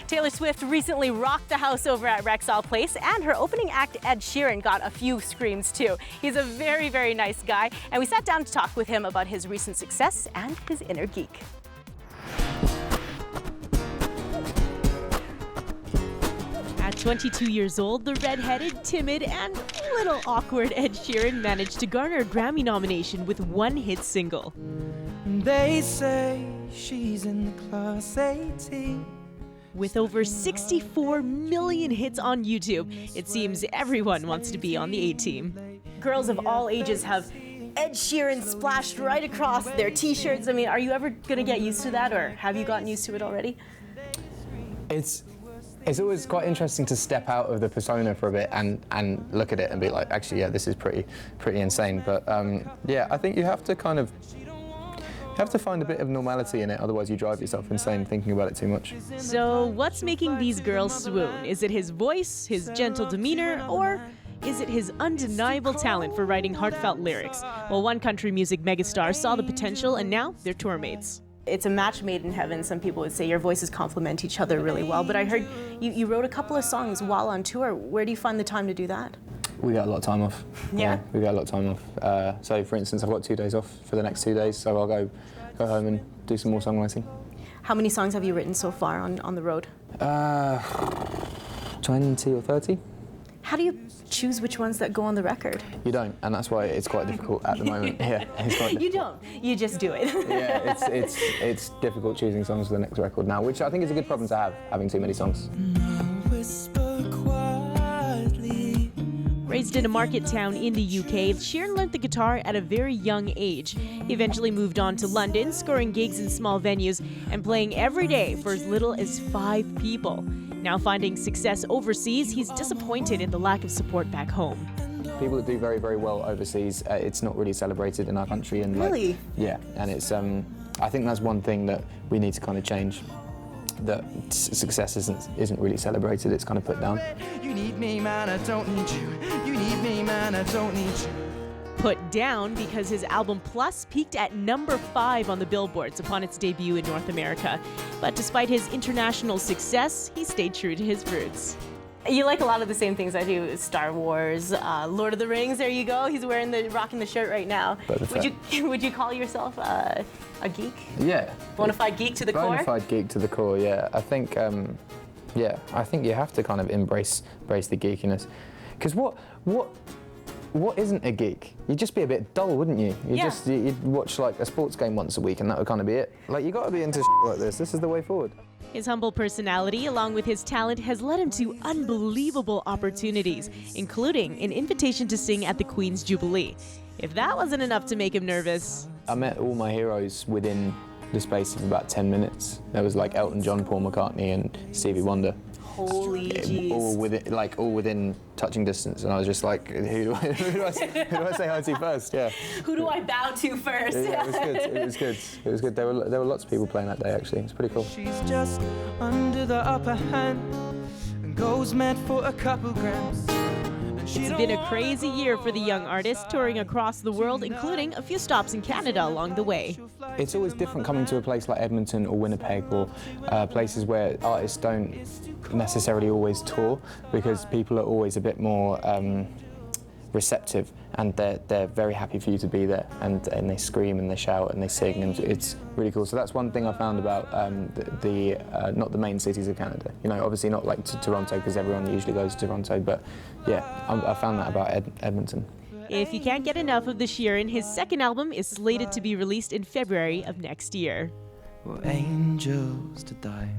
Taylor Swift recently rocked the house over at Rexall Place, and her opening act, Ed Sheeran, got a few screams too. He's a very, very nice guy, and we sat down to talk with him about his recent success and his inner geek. At 22 years old, the red-headed, timid, and a little awkward Ed Sheeran managed to garner a Grammy nomination with one hit single. They say she's in the class 18. With over 64 million hits on YouTube, it seems everyone wants to be on the A-team. Girls of all ages have Ed Sheeran splashed right across their t-shirts. I mean, are you ever going to get used to that, or have you gotten used to it already? It's always quite interesting to step out of the persona for a bit and look at it and be like, actually, yeah, this is pretty insane. But yeah, I think you have to find a bit of normality in it, otherwise you drive yourself insane thinking about it too much. So what's making these girls swoon? Is it his voice, his gentle demeanor, or is it his undeniable talent for writing heartfelt lyrics? Well, one country music megastar saw the potential, and now they're tour mates. It's a match made in heaven. Some people would say your voices complement each other really well, but I heard you wrote a couple of songs while on tour. Where do you find the time to do that? We get a lot of time off. Yeah? We get a lot of time off. So for instance, I've got 2 days off for the next 2 days, so I'll go home and do some more songwriting. How many songs have you written so far on the road? 20 or 30. How do you choose which ones that go on the record? You don't, and that's why it's quite difficult at the moment. Yeah, it's quite difficult. You don't. You just do it. Yeah, it's difficult choosing songs for the next record now, which I think is a good problem to have, having too many songs. Raised in a market town in the UK, Sheeran learned the guitar at a very young age. He eventually moved on to London, scoring gigs in small venues and playing every day for as little as 5 people. Now finding success overseas, he's disappointed in the lack of support back home. People that do very, very well overseas, it's not really celebrated in our country. And really? Yeah, and it's. I think that's one thing that we need to kind of change. That success isn't really celebrated. It's kind of put down. You need me, man, I don't need you. You need me, man, I don't need you. Put down because his album Plus peaked at number 5 on the billboards upon its debut in North America. But despite his international success, he stayed true to his roots. You like a lot of the same things I do. Star Wars, Lord of the Rings, there you go. He's rocking the shirt right now. Would you call yourself a geek? Yeah. Bonafide geek to the core? Bonafide geek to the core, yeah. I think you have to kind of embrace the geekiness. Because what isn't a geek? You'd just be a bit dull, wouldn't you? You'd watch like a sports game once a week and that would kind of be it. Like, you got to be into like this. This is the way forward. His humble personality, along with his talent, has led him to unbelievable opportunities, including an invitation to sing at the Queen's Jubilee. If that wasn't enough to make him nervous. I met all my heroes within the space of about 10 minutes. There was like Elton John, Paul McCartney and Stevie Wonder. Holy jeez. All within touching distance, and I was just like, who do I say hi to first? Yeah. Who do I bow to first? Yeah, it was good. There were lots of people playing that day actually. It's pretty cool. She's just under the upper hand and goes mad for a couple grams. It's been a crazy year for the young artist, touring across the world, including a few stops in Canada along the way. It's always different coming to a place like Edmonton or Winnipeg or places where artists don't necessarily always tour, because people are always a bit more receptive, and they're very happy for you to be there, and they scream and they shout and they sing, and it's really cool. So that's one thing I found about not the main cities of Canada. You know, obviously not like Toronto, because everyone usually goes to Toronto, but yeah, I found that about Edmonton. If you can't get enough of the Sheeran, his second album is slated to be released in February of next year. For angels to die.